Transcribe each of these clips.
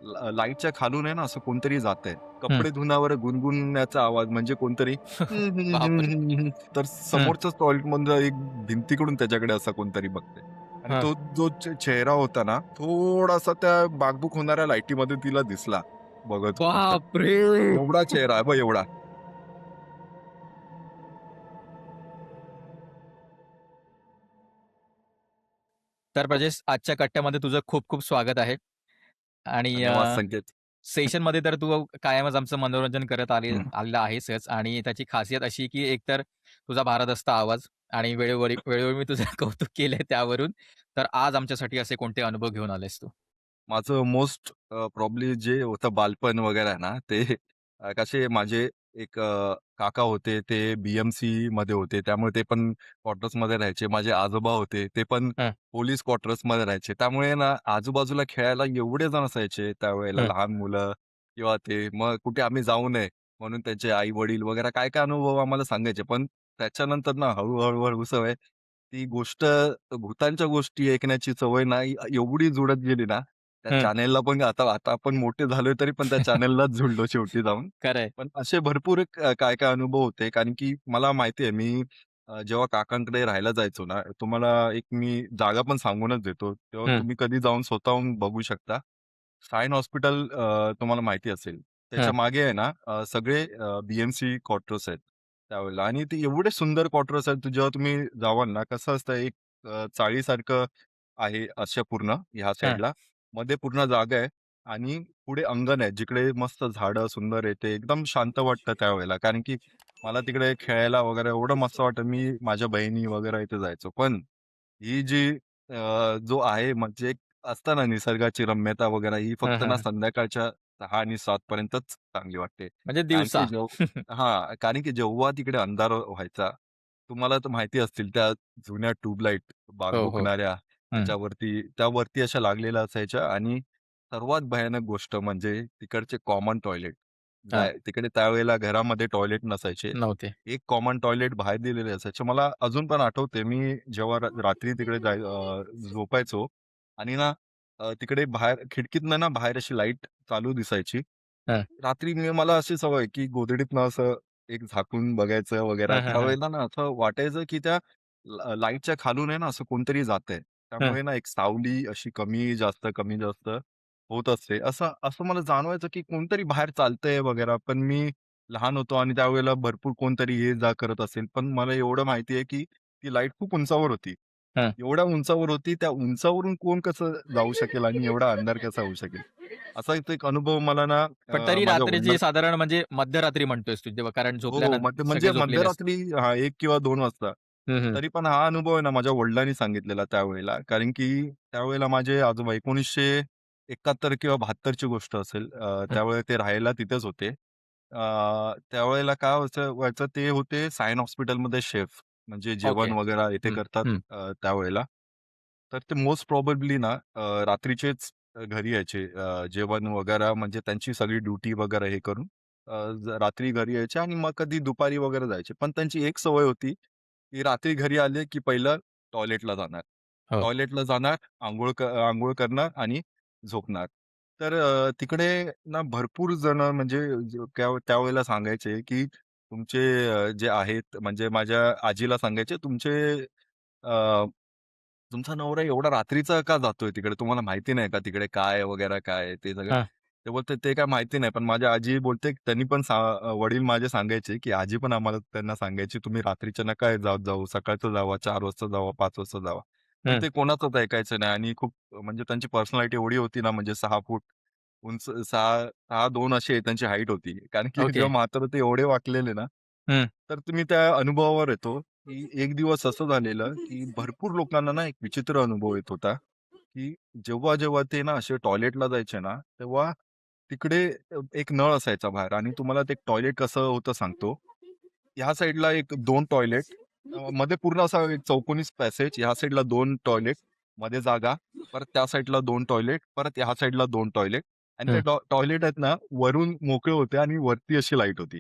लाईटच्या खालून आहे ना असं कोणतरी जातंय. हं. कपडे धुण्यावर गुणगुणण्याचा आवाज म्हणजे कोणतरी बापरे! तर हं. समोरच्याच टॉयलेटमधलं एक भिंतीकडून त्याच्याकडे असा कोणतरी बघतंय. आणि हां. तो जो चेहरा होता ना, थोडासा त्या बाकबूक होणाऱ्या लाईटीमध्ये तिला दिसला, बघत होता. बापरे! एवढा चेहरा आहे बघ एवढा. तर राजेश, आजच्या कट्ट्यामध्ये तुझं खूप खूप स्वागत आहे. आणि धन्यवाद संकेत. सेशनमध्ये तर तू कायमच आमचं मनोरंजन करत हं. आलेला आहेसच आणि त्याची खासियत अशी की एकतर तुझा भारदस्त आवाज आणि वेळोवेळी मी तुझं कौतुक केलंय त्यावरून. तर आज आमच्यासाठी असे कोणते अनुभव घेऊन आलेस तू? माझं मोस्ट प्रॉब्ली जे होतं बालपण वगैरे आहे ना, ते कसे माझे एक काका होते, ते मध्ये होते. त्यामुळे ते पण क्वार्टर्समध्ये राहायचे. माझे आजोबा होते, ते पण हं, पोलीस क्वार्टर्समध्ये राहायचे. त्यामुळे ना आजूबाजूला खेळायला एवढे जण असायचे त्यावेळेला, हं. लहान मुलं किंवा ते. मग कुठे आम्ही जाऊ नये म्हणून त्यांचे आई-वडील वगैरे काय-काय अनुभव आम्हाला सांगायचे. पण त्याच्यानंतर ना हळू सवय ती गोष्ट भुतांच्या गोष्टी ऐकण्याची सवय ना एवढी जुळत गेली ना, त्या हं. चॅनेलला पण आता आता आपण मोठे झालोय तरी पण त्या चॅनेललाच जुळलो शेवटी जाऊन. खरंय. पण असे भरपूर काय-काय अनुभव होते. कारण की मला माहिती आहे मी जेव्हा काकांकडे राहायला जायचो ना, तुम्हाला एक मी जागा पण सांगूनच देतो. तेव्हा हं, तुम्ही कधी जाऊन स्वतःहून बघू शकता. सायन हॉस्पिटल तुम्हाला माहिती असेल. त्याच्या हं. मागे आहे ना सगळे क्वार्टर्स आहेत त्यावेळेला आणि ते एवढे सुंदर क्वार्टर्स आहेत, जेव्हा तुम्ही जावाल ना, कसं असतं एक चाळीसारखं आहे अशा पूर्ण ह्या हं. साईडला. मध्ये पूर्ण जागा आहे आणि पुढे अंगण आहे, जिकडे मस्त झाडं सुंदर आहे. ते एकदम शांत वाटतं त्यावेळेला. कारण की मला तिकडे खेळायला वगैरे एवढं मस्त वाटतं. मी माझ्या बहिणी वगैरे इथे जायचो. पण ही जी जो आहे म्हणजे एक असतं ना निसर्गाची रम्यता वगैरे ही हं, फक्त हं, ना हं. संध्याकाळच्या 6 आणि 7 पर्यंतच चांगली वाटते. म्हणजे कारण की दिवसा. कारण की जेव्हा तिकडे अंधार व्हायचा, तुम्हाला तर माहिती असतील त्या जुन्या ट्यूबलाईट हो, हो. बागबुकणाऱ्या हं. त्यावरती अशा लागलेल्या असायच्या आणि सर्वात भयानक गोष्ट म्हणजे तिकडचे कॉमन टॉयलेट. हां. तिकडे त्यावेळेला घरामध्ये टॉयलेट नसायचे. नव्हते. एक कॉमन टॉयलेट बाहेर दिलेले असायचे. मला अजून पण आठवते मी जेव्हा रात्री तिकडे झोपायचो आणि ना तिकडे बाहेर खिडकीतनं ना बाहेर अशी लाईट चालू दिसायची. हं. रात्री मला अशी सवय की गोधडीतनं असं एक झाकून बघायचं वगैरे. हं, हं, हं. त्यावेळेला ना असं वाटायचं की त्या लाईटच्या खालून आहे ना असं कोणतरी जातंय. हं. त्यामुळे ना एक सावली अशी कमी जास्त होत असते. असं असं मला जाणवायचं की कोणतरी बाहेर चालतंय वगैरे. पण मी लहान होतो आणि त्यावेळेला भरपूर कोणतरी ये-जा करत असेल. पण मला एवढं माहिती आहे की ती लाईट खूप उंचावर होती. हं. एवढ्या उंचावर होती, त्या उंचावरून कोण कसं जाऊ शकेल आणि एवढा अंधार कसा होऊ शकेल? असाच एक अनुभव मला ना पण तरी माझ्या रात्रीची साधारण म्हणजे मध्यरात्री म्हणतोयस तू जेव्हा कारण हो, झोपल्यानंतर म्हणजे सगळे झोपलेले असतात. मध्यरात्री हां, 1 किंवा 2 वाजता. हं, हं. तरी पण हा अनुभव आहे ना माझ्या वडिलांनी सांगितलेला त्यावेळेला. कारण की त्यावेळेला माझे आजोबा 1971 किंवा 72 ची गोष्ट असेल. हं. त्यावेळेला ते राहायला तिथेच होते. त्यावेळेला काय व्हायचं ते होते सायन हॉस्पिटलमध्ये शेफ. म्हणजे ओके. जेवण वगैरे इथे हं, करतात हं. त्यावेळेला. तर ते मोस्ट प्रोबॅबली ना रात्रीचेच घरी यायचे. जेवण वगैरे म्हणजे त्यांची सगळी ड्युटी वगैरे हे करून रात्री घरी यायचे आणि मग कधी दुपारी वगैरे जायचे. पण त्यांची एक सवय होती, की रात्री घरी आले की पहिलं टॉयलेटला जाणार. हो. टॉयलेटला जाणार, अंघोळ करणार आणि झोपणार. तर तिकडे ना भरपूर जण म्हणजे त्यावेळेला सांगायचे, की तुमचे जे आहेत म्हणजे माझ्या आजीला सांगायचे, तुमचा नवरा एवढा रात्रीचा का जातोय तिकडे? तुम्हाला माहिती नाही का तिकडे काय वगैरे काय आहे ते सगळं? हां. ते बोलते, "ते काय माहिती नाही." पण माझी आजी बोलते, त्यांनी पण वडील माझे सांगायचे, की आजी पण आम्हाला त्यांना सांगायची, "तुम्ही रात्रीच्या नका जात जाऊ. सकाळचं जावा, 4 वाजता जावा, 5 वाजता जावा." पण हं. ते कोणाचंच ऐकायचं नाही आणि खूप म्हणजे त्यांची पर्सनॅलिटी एवढी होती ना, म्हणजे 6 फूट उंच 6'2" अशी त्यांची हाईट होती. कारण की ओके. जेव्हा म्हातारं ते एवढे वाकलेले ना, हं. तर तुम्ही त्या अनुभवावर येतो, की एक दिवस असं झालेलं, की भरपूर लोकांना ना एक विचित्र अनुभव येत होता, की जेव्हा ते ना असे टॉयलेटला जायचे ना, तेव्हा तिकडे एक नळ असायचा बाहेर आणि तुम्हाला ते टॉयलेट कसं होतं सांगतो. ह्या साइडला एक 2 टॉयलेट, मध्ये पूर्ण असा एक चौकोनी पॅसेज, ह्या साइडला 2 टॉयलेट, मध्ये जागा, परत त्या साइडला 2 टॉयलेट, परत ह्या साइडला 2 टॉयलेट आणि ते हं. टॉयलेट आहेत ना, वरून मोकळे होते आणि वरती अशी लाईट होती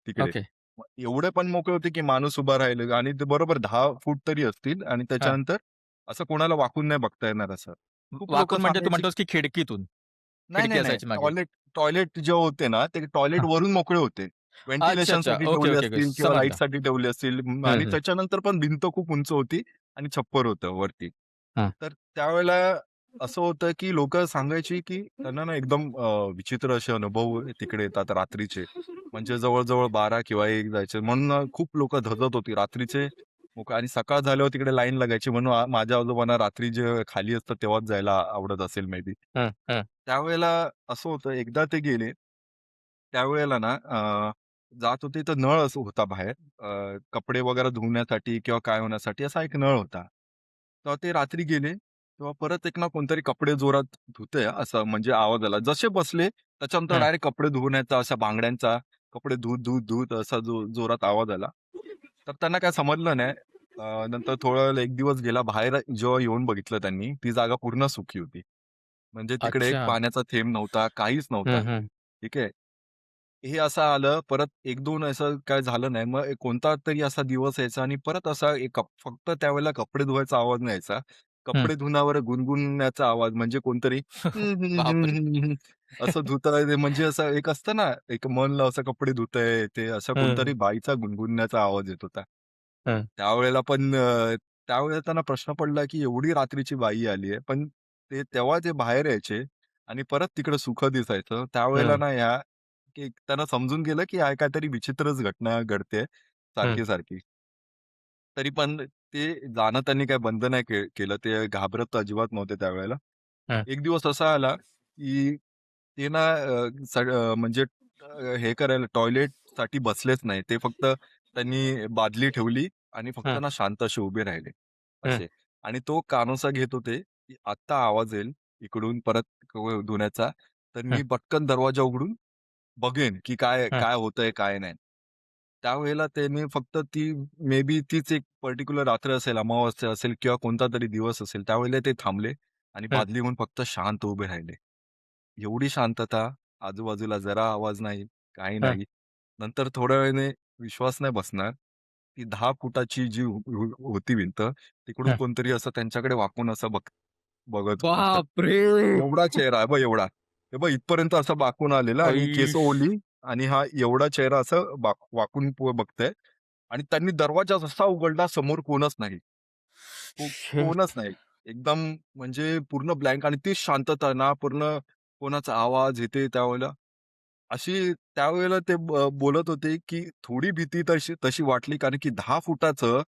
तिकडे. ओके. मग एवढे पण मोकळे होते, की माणूस उभा राहिला आणि ते बरोबर 10 फूट तरी असतील आणि हां. त्याच्यानंतर असं कोणाला वाकून नाही बघता येणार असं. खूप लोकं वाकून म्हणजे तू सांगायची म्हणतोस की खिडकीतून? नाही, खिडकी नाही, नाही. असायची मागे. टॉयलेट टॉयलेट जे होते ना, ते टॉयलेट हां. वरून मोकळे होते. अच्छा, अच्छा. व्हेंटिलेशनसाठी ओके, ठेवले ओके, ओके. असतील किंवा समजलं. लाईटसाठी ठेवले असतील हं, आणि हं. त्याच्यानंतर पण भिंत खूप उंच होती आणि छप्पर होतं वरती. हां. तर त्यावेळेला असं होतं, की लोकं सांगायची, की त्यांना ना एकदम विचित्र असे अनुभव तिकडे येतात रात्रीचे. म्हणजे जवळ-जवळ 12 किंवा 1 जायचे. म्हणून खूप लोकं धजत होती रात्रीचे आणि सकाळ झाल्यावर तिकडे लाईन लागायची म्हणून माझ्या आजोबांना रात्री जे खाली असतं तेव्हाच जायला आवडत असेल मे बी. हं, हं, त्यावेळेला असं होतं एकदा ते गेले, त्यावेळेला ना जात होते तर नळ असं होता बाहेर. कपडे वगैरे धुण्यासाठी किंवा काय होण्यासाठी असा एक नळ होता. तेव्हा ते रात्री गेले, तेव्हा परत एक ना कोणतरी कपडे जोरात धुतंय असं म्हणजे आवाज आला. जसे बसले त्याच्यानंतर हं. डायरेक्ट कपडे धुण्याचा अशा बांगड्यांचा कपडे धुत असा जोरात आवाज आला. तर त्यांना काय समजलं नाही. नंतर थोडं एक दिवस गेला बाहेर जेव्हा येऊन बघितलं त्यांनी, ती जागा पूर्ण सुकी होती. म्हणजे तिकडे एक अच्छा. पाण्याचा थेंब नव्हता, काहीच हं, नव्हता. हं, ठीक आहे. हे असं आलं, परत 1-2 असं काय झालं नाही. मग कोणता तरी असा दिवस यायचा आणि परत असा एक फक्त त्यावेळेला कपडे धुवायचा आवाज नाही यायचा. हं. कपडे धुण्यावर गुणगुणण्याचा आवाज म्हणजे कोणतरी हं, हं, हं, बापरे! हं, हं, असं धुतंय म्हणजे असं एक असतं ना, एक मन लावून असं कपडे धुतंय, ते अशा हं, कोणतरी हं, बाईचा गुणगुणण्याचा आवाज येत होता. हं, त्यावेळेला पण त्यावेळेला त्यांना प्रश्न पडला, की एवढी रात्रीची बाई आली आहे, पण तेव्हा ते बाहेर यायचे आणि परत तिकडं सुख दिसायचं. त्यावेळेला हं, ना की त्यांना समजून गेलं, की हा काहीतरी विचित्रच घटना घडते हं, सारखी-सारखी. तरी पण ते जाणं त्यांनी काही बंद नाही केलं. ते घाबरत अजिबात नव्हते त्यावेळेला. हं, एक दिवस असा आला, की ते ना म्हणजे हे करायला टॉयलेटसाठी बसलेच नाही. ते फक्त त्यांनी बादली ठेवली आणि फक्त हं, ना शांत असे उभे राहिले, हं, असे. आणि तो कानोसा घेत होते, की आत्ता आवाज येईल इकडून परत धुण्याचा. तर हं, मी पटकन दरवाजा उघडून बघेन, की काय हं, काय होतंय, काय नाही. त्यावेळेला त्यांनी फक्त ती मे बी तीच एक पर्टिक्युलर रात्र असेल, अमावास्या असेल किंवा कोणतातरी दिवस असेल. त्यावेळेला ते थांबले आणि हं, बादली घेऊन फक्त शांत उभे राहिले. एवढी शांतता, आजूबाजूला जरा आवाज नाही, काही हं, नाही. नंतर थोड्या वेळाने विश्वास नाही बसणार, ती 10 फुटाची जी होती भिंत, तिकडून हं. कोणतरी असं त्यांच्याकडे वाकून असं बघत होतं असं. बापरे! एवढा चेहरा आहे बघ एवढा. हे बघ इथपर्यंत असं वाकून आलेला आणि आई केसं ओली आणि हा एवढा चेहरा असं वाकून बघतोय आणि त्यांनी दरवाजा जसा उघडला समोर कोणच नाही. कोणच शिट! नाही. एकदम म्हणजे पूर्ण ब्लँक आणि ती शांतता ना पूर्ण कोणाचा आवाज येते त्यावेळेला. अशी त्यावेळेला ते बोलत होते, की थोडी भीती तशी तशी वाटली कारण की 10 फुटाचं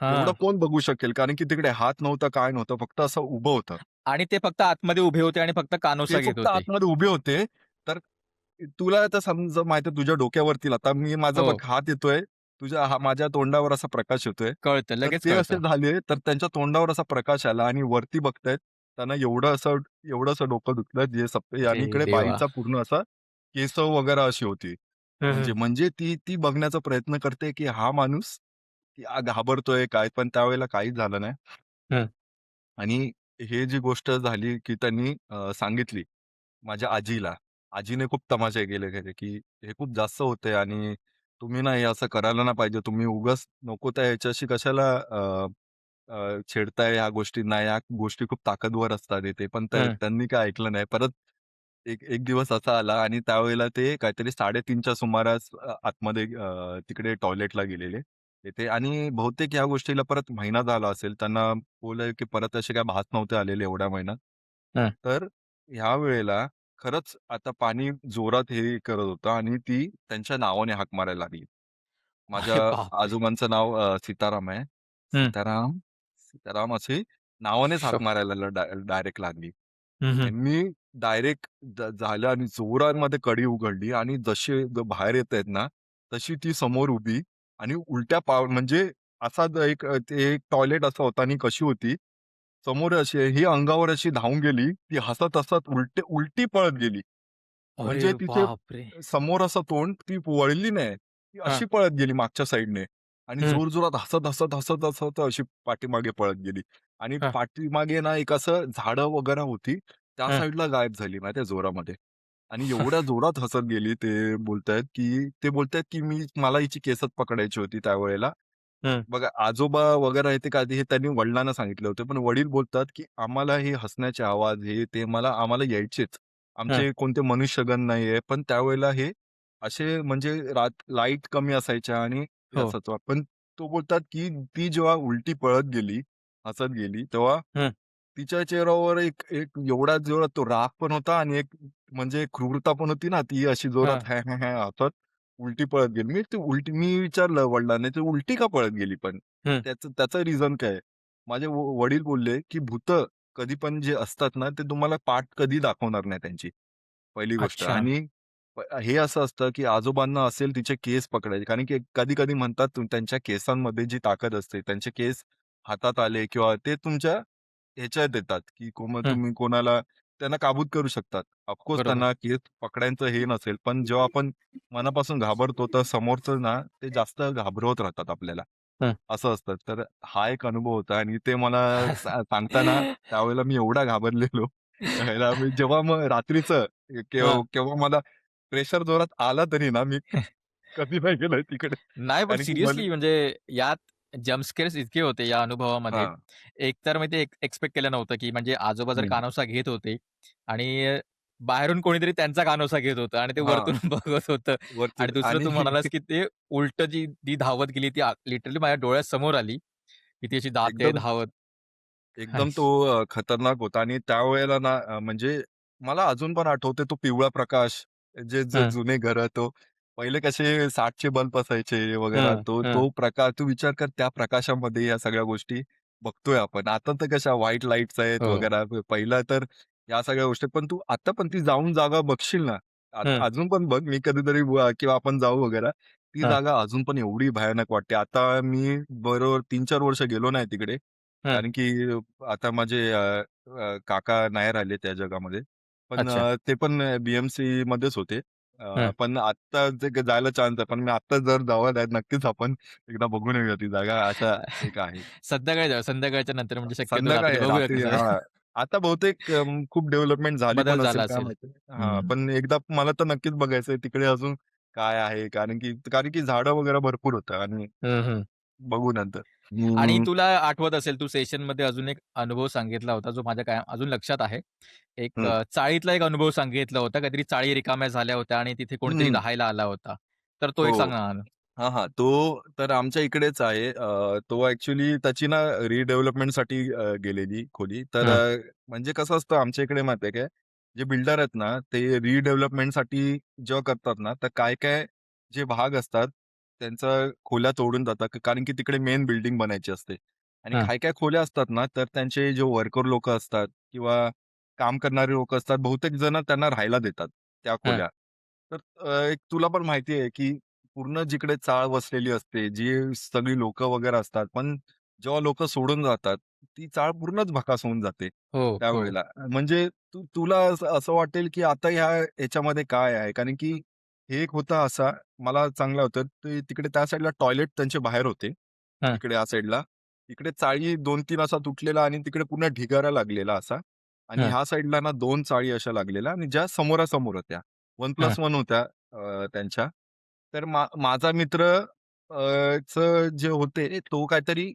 एवढं हां. कोण बघू शकेल? कारण की तिकडे हात नव्हता, काय नव्हतं. फक्त असं उभं होतं. आणि ते फक्त आतमध्ये उभे होते आणि फक्त ते कानोसा घेत फक्त होते. आतमध्ये उभे होते. तर तुला आता समजा माहिती आहे तुझ्या डोक्यावरती आता माझा हो, बघ हात येतोय, माझ्या तोंडावर असा प्रकाश येतोय. कळतं. तर लगेच ते असे कळतं. झाले, तर त्यांच्या तोंडावर असा प्रकाश आला आणि वरती बघतायत. त्यांना एवढंसं डोकं दुखलं अरे आणि इकडे देवा! बाईचा पूर्ण असा केस वगैरे अशी होती. हं, म्हणजे हं, म्हणजे ती ती बघण्याचा प्रयत्न करते, की हा माणूस घाबरतोय काय, पण त्यावेळेला काहीच झालं नाही. हं. आणि हे जी गोष्ट झाली, की त्यांनी सांगितली माझ्या आजीला. आजीने खूप तमाशे केले घरी, की हे खूप जास्त होतंय आणि तुम्ही ना हे असं करायला नाही पाहिजे. तुम्ही उगाच नको त्या ह्याच्याशी कशाला छेडताय ह्या गोष्टींना. या गोष्टी खूप ताकदवर असतात इथे. पण हं. त्यांनी काय ऐकलं नाही. परत एक एक दिवस असा आला आणि त्यावेळेला ते काहीतरी 3:30च्या सुमारास आतमध्ये तिकडे टॉयलेटला गेलेले. तिथे आणि बहुतेक ह्या गोष्टीला परत महिना झाला असेल. त्यांना बोलले, की परत असे काही भास नव्हते आलेले एवढ्या महिन्यात. हं. तर ह्या वेळेला खरंच आता पाणी जोरात हे करत होतं आणि ती त्यांच्या नावाने हाक मारायला लागली. माझ्या अरे बापरे! आजोबांचं नाव सीताराम आहे. हं, सीताराम, सीताराम अशी नावानेच हाक शप्पथ! मारायला डायरेक्ट लागली. हं, हं. त्यांनी डायरेक्ट झालं आणि जोरामध्ये कडी उघडली आणि जसे बाहेर येतायत ना, तशी ती समोर उभी आणि उलट्या म्हणजे असा ते एक टॉयलेट असा होता आणि कशी होती, समोर अशी ही अंगावर अशी धावून गेली. ती हसत-हसत उलटी पळत गेली. अरे म्हणजे तिचे बापरे! समोर असं तोंड, ती वळली नाही. ती हां. अशी पळत गेली मागच्या साइडने आणि हं. जोरजोरात हसत अशी पाठीमागे पळत गेली आणि हां, पाठीमागे ना एक असं झाडं वगैरे होती. त्या हां, साइडला गायब झाली माहिती जोरामध्ये आणि एवढ्या जोरात हसत गेली ते बोलतायत, की मला हिची केसच पकडायची होती त्यावेळेला. हं. बघा आजोबा वगैरे आहेत ते का हे त्यांनी वडिलांना सांगितले होते. पण वडील बोलतात, की आम्हाला हे हसण्याचे आवाज हे ते आम्हाला यायचेच. हं. आमचे कोणते मनुष्यगण नाहीये. पण त्यावेळेला हे असे म्हणजे लाईट कमी असायच्या आणि हे हो. असायचं. पण तो बोलतात, की ती जेव्हा उलटी पळत गेली, हसत गेली, तेव्हा हं. तिच्या चेहऱ्यावर एक एक एवढा जोरात तो राग पण होता आणि एक म्हणजे क्रूरता पण होती ना, ती अशी जोरात हां. हॅ, हॅ, हॅ हसत उलटी पळत गेली. मी विचारलं वडिलांना, "ती उलटी का पळत गेली पण?" हं. त्याचं त्याचं रिझन काय आहे? माझे वडील बोलले, की "भूतं कधी पण जे असतात ना, ते तुम्हाला पाठ कधी दाखवणार नाही त्यांची." पहिली गोष्ट अच्छा. आणि हे असं असतं, की आजोबांना असेल तिचे केस पकडायचे. कारण की कधी-कधी म्हणतात त्यांच्या केसांमध्ये जी ताकद असते, त्यांचे केस हातात आले किंवा ते तुमच्या ह्याच्यात येतात, की हं. तुम्ही कोणाला त्यांना काबूत करू शकतात. ऑफकोर्स बरोबर. त्यांना केस पकडायचं हे नसेल, पण जेव्हा आपण मनापासून घाबरतो, तर समोरचं ना ते जास्त घाबरवत राहतात आपल्याला. हं. असं असतं. तर हा एक अनुभव होता आणि ते मला सांगताना त्यावेळेला मी एवढा घाबरलेलो. त्यावेळेला मी जेव्हा मग रात्रीचं हां. केव्हा मला प्रेशर जोरात आला तरी ना, मी कधी नाही गेलोय तिकडे. नाही, पण कारण की मला सिरियसली म्हणजे यात जंप स्केअर्स इतके होते या अनुभवामध्ये. हां. एक तर मी ते एक्स्पेक्ट केलं नव्हतं, की म्हणजे आजोबा जर हं. कानोसा घेत होते आणि बाहेरून कोणीतरी त्यांचा कानोसा घेत होतं आणि ते वरतून हां. बघत होतं वरती आणि दुसरं आणि तू म्हणालास, की ते उलटं जी ती धावत गेली ती लिटरली माझ्या डोळ्यासमोर आली, की ती अशी जाते एकदम धावत आणि एकदम तो खतरनाक होता आणि त्यावेळेला ना म्हणजे मला अजून पण आठवते तो पिवळा प्रकाश, जे हं, जुने घरं तो पहिले कसे 60चे बल्ब असायचे वगैरे हं, तो हं, तो प्रकाश तू विचार कर त्या प्रकाशामध्ये या सगळ्या गोष्टी बघतोय आपण. आता तर कशा व्हाईट लाईट्स आहेत हो, वगैरे. पहिला तर या सगळ्या गोष्टी पण तू आता पण ती जाऊन जागा बघशील ना, हं, आता अजून पण बघ मी कधीतरी किंवा आपण जाऊ वगैरे. ती हं, जागा अजून पण एवढी भयानक वाटते. आता मी बरोबर 3-4 वर्ष गेलो नाही तिकडे. हं. कारण की आता माझे काका नाही राहिले त्या जगामध्ये. पण अच्छा. ते पण बी-एम-सीमध्येच होते. हं. पण आत्ता जे जायला चान्स आहे. पण मी आत्ता जर जावं आहे नक्कीच आपण एकदा बघून येऊया ती जागा अशा एक आहे. संध्याकाळी जाऊ. संध्याकाळच्या नंतर म्हणजे शक्यतो रात्री संध्याकाळी आहे, बघूया रात्री कसं हां. आता बहुतेक खूप डेव्हलपमेंट झाली बदल पण असेल झाला काय असेल. माहिती. हां, हं. पण एकदा मला तर नक्कीच बघायचंय तिकडे अजून काय आहे? कारण की झाडं वगैरे भरपूर होतं आणि हं, हं. बघू नंतर. आणि हं, तुला आठवत असेल, तू सेशनमध्ये अजून एक अनुभव सांगितला होता, जो माझ्या काय अजून लक्षात आहे. एक हं, चाळीतला एक अनुभव सांगितला होता. काहीतरी चाळी रिकाम्या झाल्या होत्या आणि तिथे कोणीतरी हं. राहायला आला होता. तर तो एक हो. सांग ना? हां, हां. तो तर आमच्या इकडेच आहे. तो ॲक्चुअली त्याची ना रिडेव्हलपमेंटसाठी गेलेली खोली. तर हं, म्हणजे कसं असतं आमच्या इकडे माहिती आहे काय, जे बिल्डर आहेत ना, ते रिडेव्हलपमेंटसाठी जेव्हा करतात ना, तर काय-काय जे भाग असतात, त्यांच्या खोल्या तोडून जातात. कारण की तिकडे मेन बिल्डिंग बनायची असते. आणि हं, काय-काय खोल्या असतात ना, तर त्यांचे जे वर्कर लोकं असतात किंवा काम करणारे लोकं असतात, बहुतेक जण त्यांना राहायला देतात त्या हं, खोल्या. तर एक तुला पण माहिती आहे की पूर्ण जिकडे चाळ वसलेली असते, जी सगळी लोकं वगैरे असतात. पण जेव्हा लोकं सोडून जातात, ती चाळ पूर्णच भकास होऊन जाते हो, हो. त्यावेळेला. म्हणजे तुला असं असं वाटेल, की आता ह्याच्यामध्ये काय आहे? कारण की हे एक होता असा, मला चांगलं होतं. ते तिकडे त्या साइडला टॉयलेट त्यांचे बाहेर होते. हं, इकडे या साइडला. इकडे चाळी 2-3 असा तुटलेला आणि तिकडे पूर्ण ढिगारा लागलेला असा. आणि हं, ह्या साइडला ना 2 चाळी अशा लागलेल्या आणि ज्या समोरासमोर होत्या. हं, 1+1 होत्या त्यांच्या. तर माझा मित्र जे होते तो काहीतरी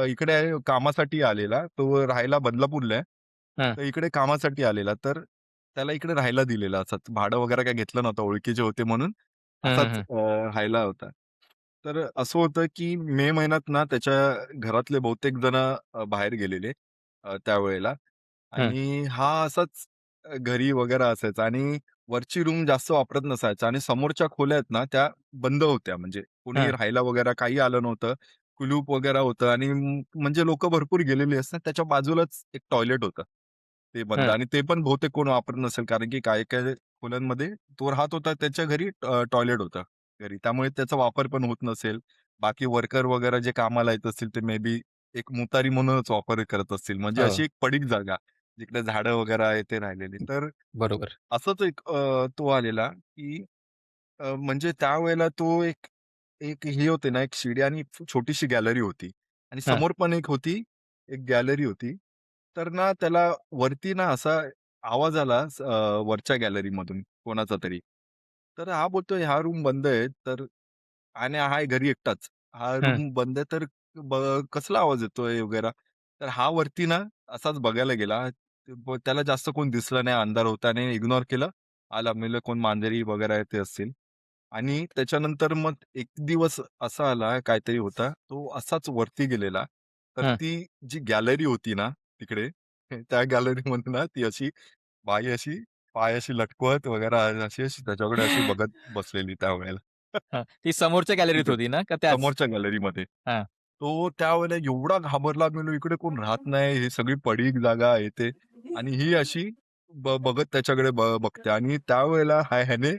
इकडे कामासाठी आलेला. तो राहायला बदलापूरला आहे. हं, तर इकडे कामासाठी आलेला. तर त्याला इकडे राहायला दिलेलं असंच. भाडं वगैरे काही घेतलं नव्हतं. ओळखीचे होते म्हणून हं, हं, असाच हं, राहायला होता. तर असं होतं की मे महिन्यात ना त्याच्या घरातले बहुतेक जण बाहेर गेलेले त्यावेळेला हं, आणि हा असाच घरी वगैरे असायचा आणि वरची रूम जास्त वापरत नसायचा आणि समोरच्या खोल्या आहेत ना, त्या बंद होत्या. म्हणजे कोणी हं, राहायला वगैरे काही आलं नव्हतं. कुलूप वगैरे होतं आणि म्हणजे लोकं भरपूर गेलेली असतात. त्याच्या बाजूलाच एक टॉयलेट होतं. ते बंद हं. आणि ते पण बहुतेक कोण वापरत नसेल कारण की काही-काही खोल्यांमध्ये तो राहत होता त्याच्या घरी टॉयलेट होतं घरी. त्यामुळे त्याचा वापर पण होत नसेल. बाकी वर्कर वगैरे जे कामाला येत असतील ते मे बी एक मुतारी म्हणूनच वापर करत असतील. म्हणजे हो, अशी एक पडीक जागा, जिकडे झाडं वगैरे आहे ते राहिलेली. तर बरोबर. असंच एक तो आलेला, की म्हणजे त्यावेळेला तो एक एक हे होते ना, एक शिडी आणि एक छोटीशी गॅलरी होती आणि हं, समोर पण एक होती, एक गॅलरी होती. तर ना त्याला वरती ना असा आवाज आला वरच्या गॅलरीमधून कोणाचा तरी. तर हा बोलतोय, "हा रूम बंद आहे." तर आणि हा आहे घरी एकटाच. हा हं, रूम बंद आहे तर कसला आवाज येतोय वगैरे. तर हा वरती ना असाच बघायला गेला. त्याला जास्त कोण दिसलं नाही, अंधार होता आणि इग्नोर केलं. आला. मी म्हणलं कोण मांजरी वगैरे ते असतील. आणि त्याच्यानंतर मग एक दिवस असा आला, काहीतरी होता. तो असाच वरती गेलेला. तर हं. ती जी गॅलरी होती ना तिकडे, त्या गॅलरीमध्ये ना ती अशी बाई अशी पाय अशी लटकवत वगैरे अशी त्याच्याकडे अशी बघत बसलेली त्यावेळेला. हां. ती समोरच्या गॅलरीत तिकडे होती ना का त्याच? समोरच्या गॅलरीमध्ये. हां. तो त्यावेळेला एवढा घाबरला, मी म्हणलो इकडे कोण राहत नाही, ही सगळी पडीक जागा आहे ते. आणि ही अशी बघत त्याच्याकडे बघते आणि त्यावेळेला ह्याने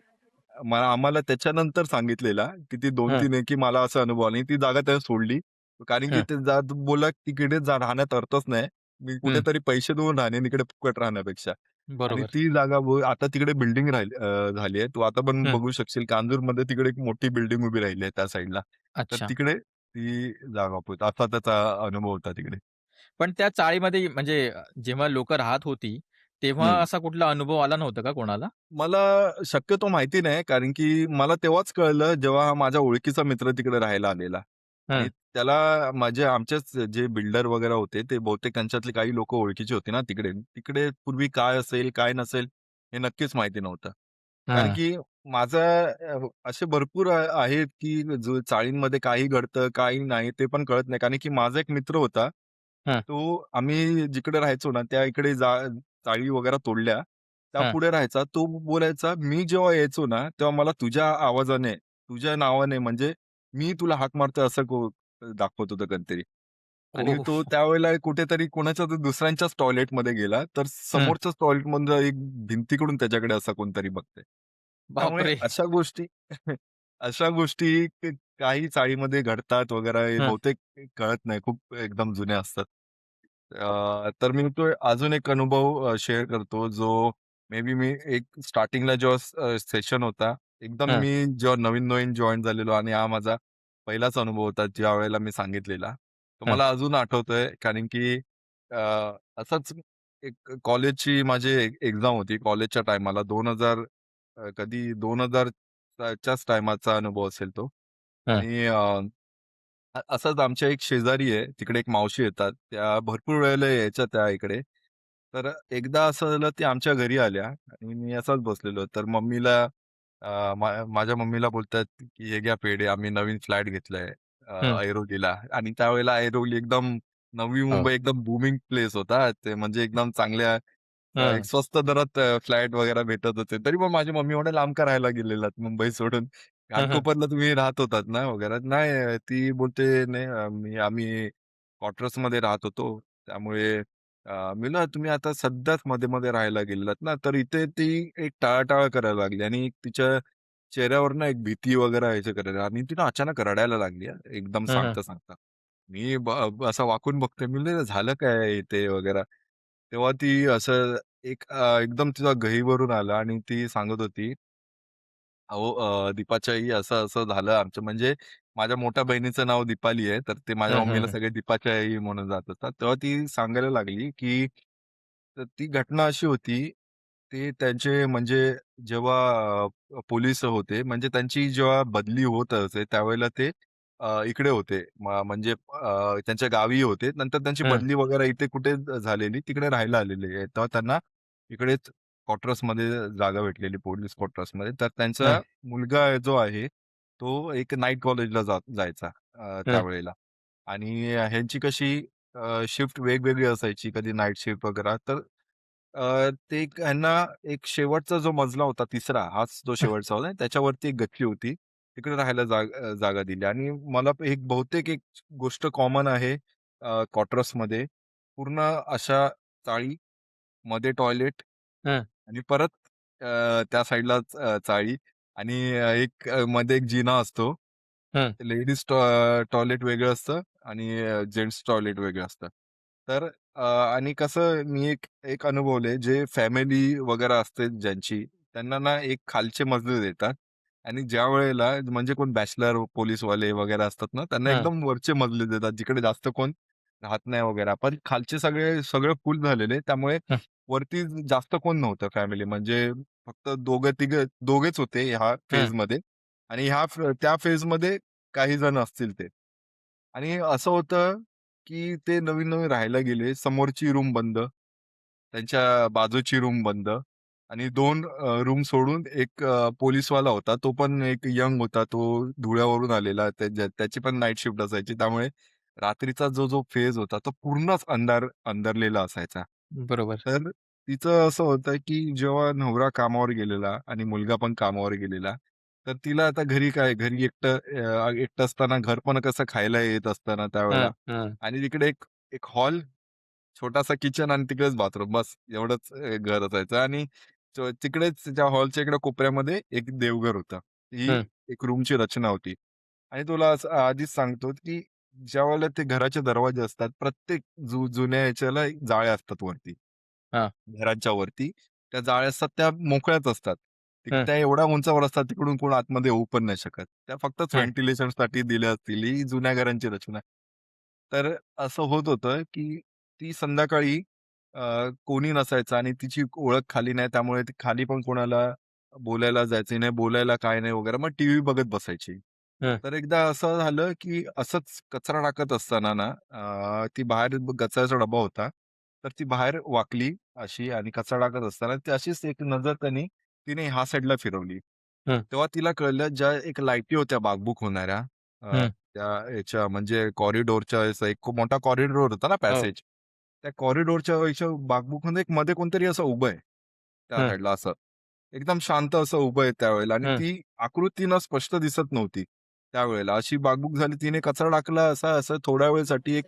आम्हाला त्याच्यानंतर सांगितलेला, की ती हं, 2-3 आहे, की मला असा अनुभव आला आणि ती जागा त्याने सोडली. कारण की हं. ते बोलला, "तिकडे राहण्यात अर्थच नाही. मी हं. कुठेतरी पैसे देऊन राहणे आणि इकडे फुकट राहण्यापेक्षा." आणि बरोबर. ती जागा आता तिकडे बिल्डिंग झाली आहे. तू आता पण हं. बघू शकशील कांजूरमध्ये तिकडे एक मोठी बिल्डिंग उभी राहिली आहे त्या साइडला. तर अच्छा. तिकडे ती जागा होती. असा त्याचा अनुभव होता तिकडे. पण त्या चाळीमध्ये म्हणजे जेव्हा लोकं राहत होती, तेव्हा हं. असा कुठला अनुभव आला नव्हता का कोणाला? मला शक्यतो माहिती नाही, कारण की मला तेव्हाच कळलं, जेव्हा हा माझ्या ओळखीचा मित्र तिकडे राहायला आलेला. आणि हं. त्याला आमचेच जे बिल्डर वगैरे होते, ते बहुतेक त्यांच्यातले काही लोकं ओळखीचे होते ना तिकडे. तिकडे पूर्वी काय असेल, काय नसेल, हे नक्कीच माहिती नव्हतं. कारण हं. की असे भरपूर आहेत, की जो चाळींमध्ये काही घडतं, काही नाही, ते पण कळत नाही. कारण की माझा एक मित्र होता. हं. आम्ही जिकडे राहायचो ना, त्या इकडे चाळी वगैरे तोडल्या. हं. त्यापुढे राहायचा. तो बोलायचा, "मी जेव्हा यायचो ना, तेव्हा मला तुझ्या आवाजाने, तुझ्या नावाने म्हणजे मी तुला हाक मारतोय असं दाखवत होतं कधीतरी." आणि ओह! तो त्यावेळेला कुठेतरी कोणाच्या तर दुसऱ्यांच्याच टॉयलेटमध्ये गेला, तर हं. समोरच्याच टॉयलेटमधलं एक भिंतीकडून त्याच्याकडे असं कोणतरी बघतंय. त्यामुळे बापरे! अशा गोष्टी अशा गोष्टी काही चाळीमध्ये घडतात वगैरे हे हं. बहुतेक कळत नाही. खूप एकदम जुन्या असतात. तर मी तो अजून एक अनुभव शेअर करतो, जो मे बी मी एक स्टार्टिंगला जेव्हा सेशन होता, एकदम हं. मी जेव्हा नवीन-नवीन जॉइन झालेलो आणि हा माझा पहिलाच अनुभव होता, ज्यावेळेला मी सांगितलेला. तो हं. मला अजून आठवतोय, कारण की अ, असंच एक कॉलेजची माझी एक्झाम होती. कॉलेजच्या टायमाला 2000 कधी 2000 च्याच टायमाचा अनुभव असेल तो. हं. आणि असंच आमच्या एक शेजारी आहे, तिकडे एक मावशी येतात. त्या भरपूर वेळेला यायच्या त्या इकडे. तर एकदा असं झालं, ते आमच्या घरी आल्या आणि मी असाच बसलेलो. तर माझ्या मम्मीला बोलतात, की "हे घ्या पेढे, आम्ही नवीन फ्लॅट घेतलाय हं. ऐरोलीला." आणि त्यावेळेला ऐरोली एकदम नवी हो. मुंबई एकदम बूमिंग प्लेस होता. ते म्हणजे एकदम चांगल्या एक हं. स्वस्त दरात फ्लॅट वगैरे भेटत होते. तरी मग माझी मम्मी म्हणे, "लांब का राहायला गेलेलात मुंबई सोडून? हं, हं. घाटकोपरला तुम्ही राहत होतात ना वगैरे." नाही ती बोलते, "नाही आम्ही क्वार्टर्समध्ये राहत होतो. त्यामुळे मी म्हणलं, "तुम्ही आता सध्याच मध्ये-मध्ये राहायला गेलेलात ना." तर इथे ती एक टाळाटाळ करायला लागली आणि तिच्या चेहऱ्यावर ना एक भीती वगैरे यायचं करायला आणि ती ना अचानक रडायला लागली हां, एकदम हं, हं. सांगता-सांगता. मी असं वाकून बघतोय. मी म्हणलं, "झालं काय इथे?" वगैरे. तेव्हा ती असं एकदम तिचा गहिवरून आला आणि ती सांगत होती, "अहो दीपाची आई असं-असं झालं आमचं." म्हणजे माझ्या मोठ्या बहिणीचं नाव दीपाली आहे, तर ते माझ्या हं, हं, मम्मीला हं. सगळे दीपाची आई म्हणून जात असतात. तेव्हा ती सांगायला लागली, की तर ती घटना अशी होती, ते त्यांचे म्हणजे जेव्हा पोलीस होते, म्हणजे त्यांची जेव्हा बदली होत असे, त्यावेळेला ते इकडे होते. म्हणजे त्यांच्या गावी होते. नंतर त्यांची हं. बदली वगैरे इथे कुठे झालेली, तिकडे राहायला आलेले आहेत. तेव्हा त्यांना इकडेच क्वार्टर्समध्ये जागा भेटलेली, पोलीस क्वार्टर्समध्ये. तर त्यांचा हं. मुलगा जो आहे, तो एक नाईट कॉलेजला जायचा हं. त्यावेळेला. आणि ह्यांची कशी शिफ्ट वेगवेगळी असायची, कधी नाईट शिफ्ट वगैरे. तर ते ह्यांना एक शेवटचा जो मजला होता, तिसरा, हाच जो हं. शेवटचा होता. त्याच्यावरती एक गच्ची होती. तिकडे राहायला जागा दिली आणि मला एक बहुतेक एक गोष्ट कॉमन आहे क्वार्टर्समध्ये. पूर्ण अशा चाळी, मध्ये टॉयलेट हं. आणि परत त्या साइडलाच चाळी आणि मध्ये एक जिना असतो. हं. लेडीज टॉयलेट वेगळं असतं आणि जेंट्स टॉयलेट वेगळं असतं. तर आणि कसं मी एक एक अनुभवलंय, जे फॅमिली वगैरे असते ज्यांची, त्यांना ना एक खालचे मजले देतात आणि ज्यावेळेला म्हणजे कोण बॅचलर पोलिसवाले वगैरे असतात ना, त्यांना हं. एकदम वरचे मजले देतात, जिकडे जास्त कोण राहत नाही वगैरे. पण खालचे सगळं फुल झालेले. त्यामुळे हं. वरती जास्त कोण नव्हतं फॅमिली म्हणजे फक्त दोघं-तिघं दोघेच होते ह्या हं. फेजमध्ये आणि त्या फेजमध्ये काही जण असतील ते. आणि असं होतं, की ते नवीन-नवीन राहायला गेले. समोरची रूम बंद. त्यांच्या बाजूची रूम बंद आणि 2 रूम सोडून एक पोलिसवाला होता. तो पण एक यंग होता. तो धुळ्यावरून आलेला. त्याची पण नाईट शिफ्ट असायची. त्यामुळे रात्रीचा जो फेज होता तो पूर्णच अंधारलेला असायचा. बरोबर. तर तिचं असं होतं, की जेव्हा नवरा कामावर गेलेला आणि मुलगा पण कामावर गेलेला, तर तिला आता घरी काय, घरी एकटं असताना घर पण कसं खायला येत असतं त्यावेळेला हं, हं. आणि तिकडे एक एक हॉल, छोटासा किचन आणि तिकडेच बाथरूम बस एवढंच घर असायचं आणि तिकडेच त्या हॉलच्या इकडे कोपऱ्यामध्ये एक देवघर होतं. ही हं. एक रूमची रचना होती आणि तुला असं आधीच सांगतो, की ज्यावेळेला ते घराचे दरवाजे असतात, प्रत्येक जुन्या ह्याच्याला जाळ्या असतात वरती. हां. घराच्या वरती त्या जाळ्या असतात त्या मोकळ्याच असतात. हं, त्या एवढ्या उंचावर असतात तिकडून कोण आतमध्ये येऊ पण नाही शकत. त्या फक्तच हं, व्हेंटिलेशनसाठी दिल्या असतील. ही जुन्या घरांची रचना आहे. तर असं होत होतं, की ती संध्याकाळी कोणी नसायचं आणि तिची ओळख खाली नाही त्यामुळे ती खाली पण कोणाला बोलायला जायची नाही, बोलायला काय नाही वगैरे. मग टीव्ही बघत बसायची. हं, तर एकदा असं झालं, की असंच कचरा टाकत असताना ना ती बाहेर कचऱ्याचा डब्बा होता. तर ती बाहेर वाकली अशी आणि कचरा टाकत असताना ती अशीच एक नजर तिने ह्या साइडला फिरवली. हं, तेव्हा तिला कळलं ज्या एक लाईटी होत्या बाकबूक होणाऱ्या हं. त्या ह्याच्या म्हणजे कॉरिडोरच्या असा एक खूप मोठा कॉरिडोर होता ना हो. पॅसेज. त्या कॉरिडोरच्या ह्याच्या बाकबूकमध्ये एक मध्ये कोणतरी असं उभं आहे. त्या हं, साइडला असं. एकदम शांत असं उभं आहे त्यावेळेला आणि हं, ती आकृती ना स्पष्ट दिसत नव्हती त्यावेळेला. अशी बाकबूक झाली तिने कचरा टाकला असं थोड्या वेळेसाठी एक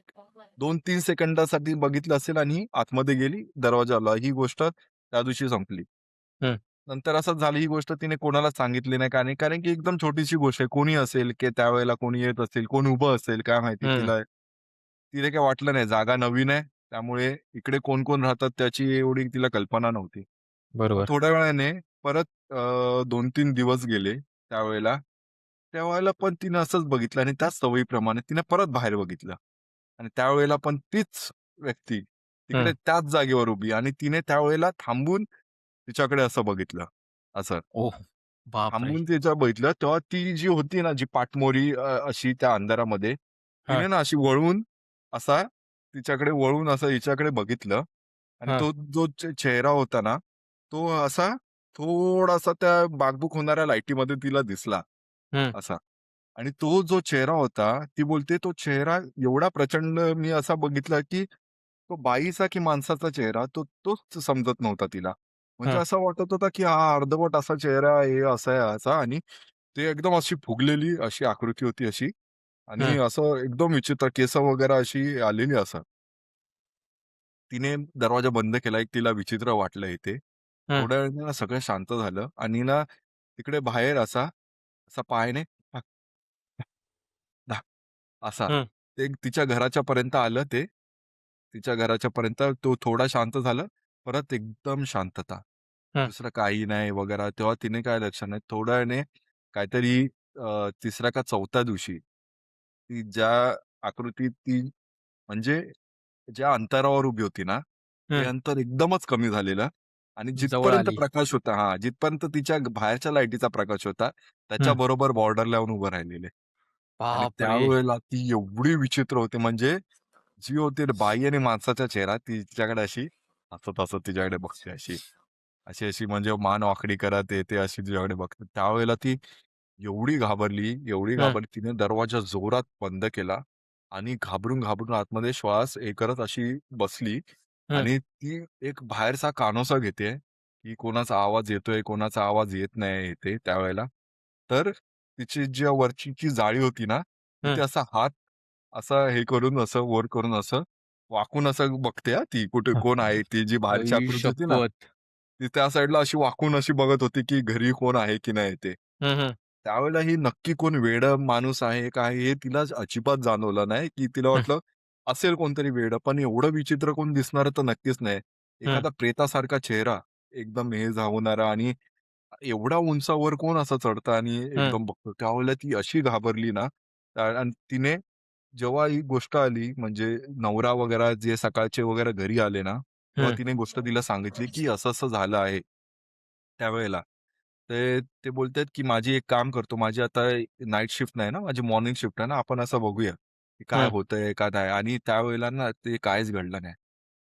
2-3 सेकंदासाठी बघितलं असेल आणि आतमध्ये गेली, दरवाजा लावला. ही गोष्ट त्या दिवशी संपली. हं, नंतर असंच झालं ही गोष्ट तिने कोणालाच सांगितली नाही कारण कारण की एकदम छोटीशी गोष्ट आहे. कोणी असेल, की त्यावेळेला कोणी येत असेल, कोण उभं असेल काय माहिती हं. तिला तिला काही वाटलं नाही. जागा नवीन आहे. त्यामुळे इकडे कोण-कोण राहतात त्याची एवढी तिला कल्पना नव्हती. मग बरोबर. थोड्या वेळाने परत 2-3 दिवस गेले त्यावेळेला. त्यावेळेला पण तिनं असंच बघितलं आणि त्याच सवयीप्रमाणे तिने परत बाहेर बघितलं. आणि त्यावेळेला पण तीच व्यक्ती तिकडे हं. त्याच जागेवर उभी आणि तिने त्यावेळेला थांबून तिच्याकडे असं बघितलं. असं. ओह! बापरे! थांबून तिचं बघितलं तेव्हा ती जी होती ना, जी पाठमोरी अशी त्या अंधारामध्ये, हां, तिने ना अशी वळून असा तिच्याकडे वळून असं हिच्याकडे बघितलं आणि हां. तो जो चेहरा होता ना, तो असा थोडासा त्या बाकबूक होणाऱ्या लाईटीमध्ये तिला दिसला हं, असा. आणि तो जो चेहरा होता, ती बोलते तो चेहरा एवढा प्रचंड मी असा बघितला, की तो बाईचा की माणसाचा चेहरा तोच समजत नव्हता तिला. म्हणजे हं, असं वाटत होता, की हा अर्धवट असा चेहरा आहे, असा आहे असा आणि ते एकदम अशी फुगलेली अशी आकृती होती अशी आणि हं, असं एकदम विचित्र केस वगैरे अशी आलेली असं. तिने दरवाजा बंद केला. एक तिला विचित्र वाटलं इथे. हं, थोड्या वेळाने ना सगळं शांत झालं आणि ना तिकडे बाहेर असा, असा पायाने धक, धक, धक असा. हं, ते तिच्या घराच्या पर्यंत आलं ते. तिच्या घराच्या पर्यंत तो थोडा शांत झालं. परत एकदम शांतता. हं, दुसरं काही नाही वगैरे. तेव्हा तिने काय लक्षात नाही. थोड्या वेळाने काहीतरी तिसऱ्या का चौथ्या दिवशी ती ज्या आकृतीत ती म्हणजे ज्या अंतरावर उभी होती ना, ते हं. अंतर एकदमच कमी झालेलं आणि जवळ जिथपर्यंत आली. प्रकाश होता हां, जिथपर्यंत तिच्या बाहेरच्या लाईटीचा प्रकाश होता, हं. त्याच्याबरोबर बॉर्डर लावून उभं राहिलेले. आणि बापरे! त्यावेळेला ती एवढी विचित्र होती म्हणजे जी होती ना बाई आणि माणसाचा चेहरा तिच्याकडे अशी हसत-हसत तिच्याकडे बघते अशी. अशी म्हणजे मान वाकडी करत येते अशी तुझ्याकडे बघते. त्यावेळेला ती एवढी हं, घाबरली तिने दरवाजा जोरात बंद केला आणि घाबरून आतमध्ये श्वास हे करत अशी बसली हं, आणि ती एक बाहेरचा कानोसा घेते, की कोणाचा आवाज येतोय, कोणाचा आवाज येत नाही येते त्यावेळेला. तर तिची जी वरची जी जाळी होती ना, हं. तिथे असा हात असा हे करून असं वर करून असं वाकून असं बघते हां, ती कुठे कोण आहे? ती जी बाहेरची आई आकृती होती ना, शपथ! ती त्या साइडला अशी वाकून अशी बघत होती, की घरी कोण आहे की नाही ते. हं, हं, त्यावेळेला ही नक्की कोण वेडं माणूस आहे का हे तिला अजिबात जाणवलं नाही, की तिला हं, वाटलं असेल कोणतरी वेडं, पण एवढं विचित्र कोण दिसणारं तर नक्कीच नाही. हं, एखादा प्रेतासारखा चेहरा, एकदम हे झावणारा आणि एवढा उंचावर कोण असं चढतं आणि हं, एकदम बघतो. त्यावेळेला ती अशी घाबरली ना आणि तिने जेव्हा ही गोष्ट आली म्हणजे नवरा वगैरे जे सकाळचे वगैरे घरी आले ना, तेव्हा हं, तिने गोष्ट तिला सांगितली, की असं-असं झालं आहे. त्यावेळेला. ते बोलतायत, की माझी एक काम करतो. माझी आता नाईट शिफ्ट नाही ना, माझी मॉर्निंग शिफ्ट आहे ना, आपण असं बघूया, की काय हं. होतंय, का नाही आणि त्यावेळेला ना ते काहीच घडलं नाही.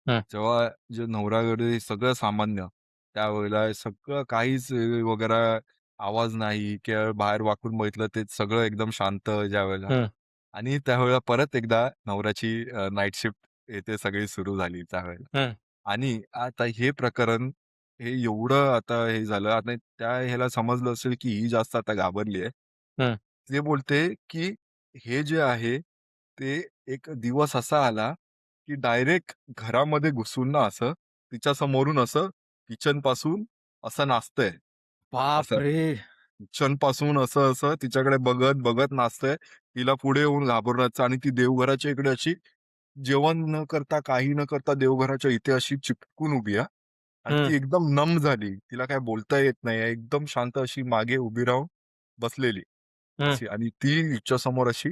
हं. जेव्हा जे नवऱ्याकडे सगळं सामान्य, त्यावेळेला सगळं काहीच वगैरे आवाज नाही किंवा बाहेर वाकून बघितलं ते सगळं एकदम शांत ज्यावेळेला हं. आणि त्यावेळेला परत एकदा नवऱ्याची नाईट शिफ्ट येथे सगळी सुरू झाली त्यावेळेला. हं. आणि आता हे प्रकरण हे एवढं आता हे झालं आता त्या ह्याला समजलं असेल की ही जास्त आता घाबरली आहे. हं. ते बोलते की हे जे आहे ते एक दिवस असा आला की डायरेक्ट घरामध्ये घुसून ना असं तिच्या समोरून असं किचन पासून असं नाचतंय. असं बापरे! किचन पासून असं असं तिच्याकडे बघत बघत नाचतंय. तिला पुढे येऊन घाबरण्याचं आणि ती देवघराच्या इकडे अशी जेवण न करता, काही न करता देवघराच्या इथे अशी चिपकून उभी आहे आणि हं. ती एकदम नम झाली. तिला काय बोलता येत नाही. एकदम शांत अशी मागे उभी राहून बसलेली. हं. अशी आणि ती हिच्यासमोर अशी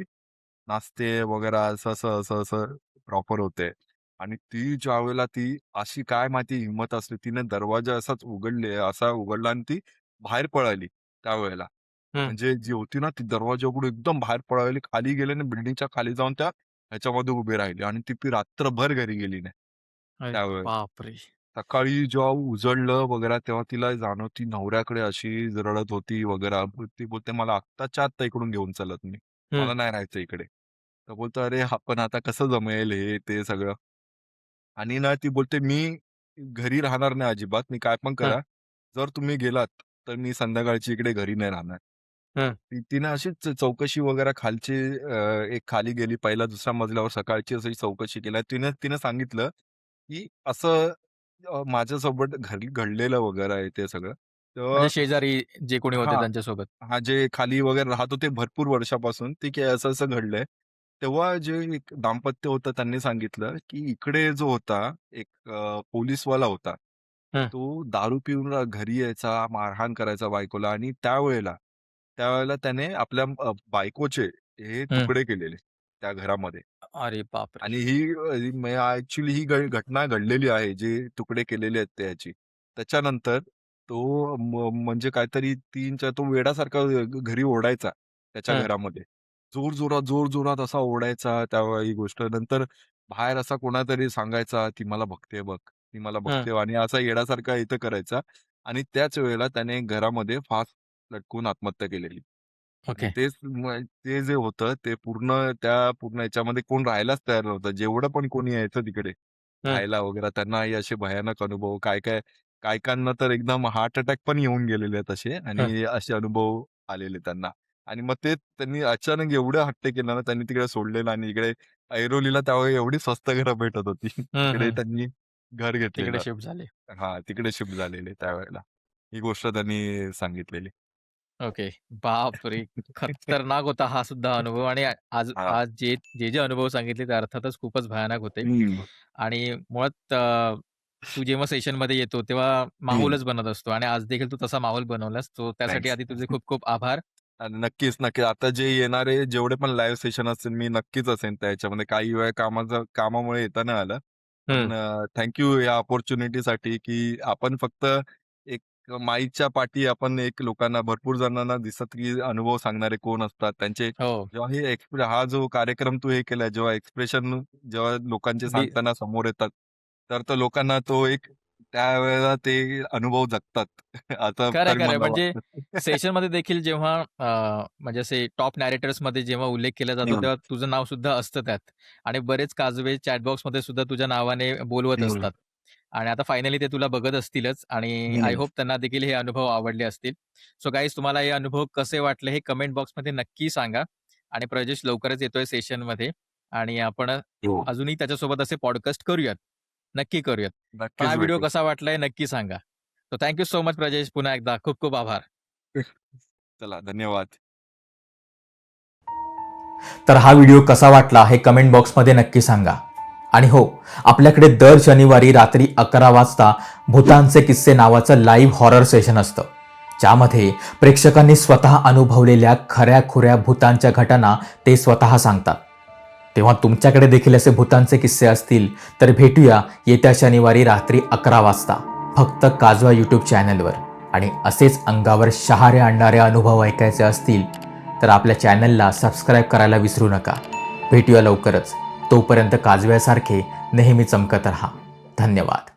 नाचते वगैरे असं प्रॉपर होते. आणि ती ज्यावेळेला ती अशी काय माहिती हिंमत असली, तिने दरवाजा असा उघडला आणि ती बाहेर पळाली त्यावेळेला. हं. म्हणजे जी होती ना ती दरवाजा उघडून एकदम बाहेर पळाली, खाली गेली आणि बिल्डिंगच्या खाली जाऊन त्या ह्याच्यामध्ये उभी राहिली आणि ती रात्रभर घरी गेली नाही अरे त्यावेळेला. बापरे! सकाळी जेव्हा उजळलं वगैरे तेव्हा तिला जाणवती नवऱ्याकडे अशी रडत होती वगैरे. ती बोलते, "मला आत्ताच्या आत्ता इकडून घेऊन चला तुम्ही. हं. मला नाही राहायचं इकडे." तर बोलतो, "अरे आपण आता कसं जमेल हे ते सगळं." आणि ना ती बोलते, "मी घरी राहणार नाही अजिबात. मी काय पण हं. करा. जर तुम्ही गेलात, तर मी संध्याकाळची इकडे घरी नाही राहणार." हं. तिने अशीच चौकशी वगैरे खालची एक खाली गेली पहिल्या दुसऱ्या मजल्यावर सकाळची अशी चौकशी केली. तिने तिने सांगितलं, की असं माझ्यासोबत घरी घडलेलं वगैरे आहे ते सगळं. म्हणजे तेव्हा शेजारी जे कोणी होते हां, त्यांच्यासोबत. हां, जे खाली वगैरे राहत होते भरपूर वर्षापासून, ते की असं-असं घडलंय. तेव्हा जे एक दाम्पत्य होतं त्यांनी सांगितलं, की इकडे जो होता एक पोलिसवाला होता. हं. तो दारू पिऊन घरी यायचा, मारहाण करायचा बायकोला आणि त्यावेळेला त्याने आपल्या बायकोचे हे हं. तुकडे केलेले त्या घरामध्ये. अरे बापरे! आणि ॲक्चुअली ही घटना घडलेली आहे, जे तुकडे केलेले आहेत त्याची. त्याच्यानंतर तो म्हणजे काहीतरी 3-4 तो वेड्यासारखा घरी ओरडायचा त्याच्या हं. घरामध्ये. जोरजोरात असा ओरडायचा त्यावेळी ही गोष्ट. नंतर बाहेर असा कोणातरी सांगायचा, "ती मला बघते बघ, ती मला हं. बघते" आणि असा येड्यासारखा इथं करायचा आणि त्याच वेळेला त्याने घरामध्ये फास लटकून आत्महत्या केलेली. आणि ओके. ते जे होतं ते पूर्ण याच्यामध्ये कोण राहायलाच तयार नव्हतं. जेवढं पण कोणी यायचं तिकडे हं. राहायला वगैरे त्यांनाही असे भयानक अनुभव काय-कायांना तर एकदम हार्ट अटॅक पण येऊन गेलेले आहेत असे हं. आणि असे अनुभव आलेले त्यांना. आणि मग ते त्यांनी अचानक एवढं हट्ट केलं ना त्यांनी तिकडे सोडलेलं आणि इकडे ऐरोलीला त्यावेळी एवढी स्वस्त घरं भेटत होती. हं. तिकडे हं. त्यांनी घर तिकडे घेतलेलं. शिफ्ट झाले. हां, तिकडे शिफ्ट झालेले त्यावेळेला. ही गोष्ट त्यांनी सांगितलेली. ओके. बापरे! खतरनाक होता हा सुद्धा अनुभव आणि आज हां. आज जे अनुभव सांगितले ते अर्थातच खूपच भयानक होते. हं. आणि मुळात तू जेव्हा सेशनमध्ये येतो तेव्हा हं. माहोलच बनत असतो आणि आज देखील तू तसा माहोल बनवलास. सो त्यासाठी थँक्स. आधी तुझे खूप खूप आभार. आणि नक्कीच. आता जे येणारे जेवढे पण लाईव्ह सेशन असतील, मी नक्कीच असेन त्याच्यामध्ये. काही वेळ कामामुळे येता नाही आलं. हं. पण या अपॉर्च्युनिटीसाठी, की आपण फक्त एक माईकच्या पाठी आपण एक लोकांना भरपूर जणांना दिसत, की अनुभव सांगणारे कोण असतात. त्यांचे हो. जेव्हा हा जो कार्यक्रम तू हे केलाय, जेव्हा एक्सप्रेशन जेव्हा लोकांचे दि सांगताना समोर येतात, तर लोकांना तो एक त्यावेळेला ते अनुभव जगतात. आता खरंय, तरी खरंय. मला म्हणजे वाटतं. सेशनमध्ये देखील जेव्हा म्हणजे असे टॉप नॅरेटर्समध्ये जेव्हा उल्लेख केला जातो, हं, तेव्हा तुझं नाव सुद्धा असतं त्यात आणि बरेच काजवे चॅट बॉक्समध्ये सुद्धा तुझ्या नावाने बोलवत हं, असतात. आणि आता फायनली ते तुला बघत असतीलच आणि आय हं. होप त्यांना देखील हे अनुभव आवडले असतील. सो गाईज तुम्हाला हे अनुभव कसे वाटले हे कमेंट बॉक्समध्ये नक्की सांगा आणि प्रजेश लवकरच येतोय सेशनमध्ये आणि आपण हो. अजूनही त्याच्यासोबत असे पॉडकास्ट करूयात. नक्की करूयात. पण हा नक्कीच व्हिडिओ भेटू. कसा वाटलाय नक्की सांगा. So thank so much Prajnesh. पुन्हा एकदा खूप खूप आभार. चला धन्यवाद. तर हा व्हिडिओ कसा वाटला हे कमेंट बॉक्समध्ये नक्की सांगा. आणि हो, आपल्याकडे दर शनिवारी रात्री 11 वाजता भूतांचे किस्से नावाचं लाईव्ह हॉरर सेशन असतं, ज्यामध्ये प्रेक्षकांनी स्वतः अनुभवलेल्या खऱ्या-खुऱ्या भूतांच्या घटना ते स्वतः सांगतात. तेव्हा तुमच्याकडे देखील असे भूतांचे किस्से असतील तर भेटूया येत्या शनिवारी रात्री 11 वाजता फक्त काजवा यूट्यूब चॅनलवर. आणि असेच अंगावर शहारे आणणारे अनुभव ऐकायचे असतील तर आपल्या चॅनलला सबस्क्राईब करायला विसरू नका. भेटूया लवकरच. तोपर्यंत काजव्यासारखे नेहमी चमकत रहा. धन्यवाद.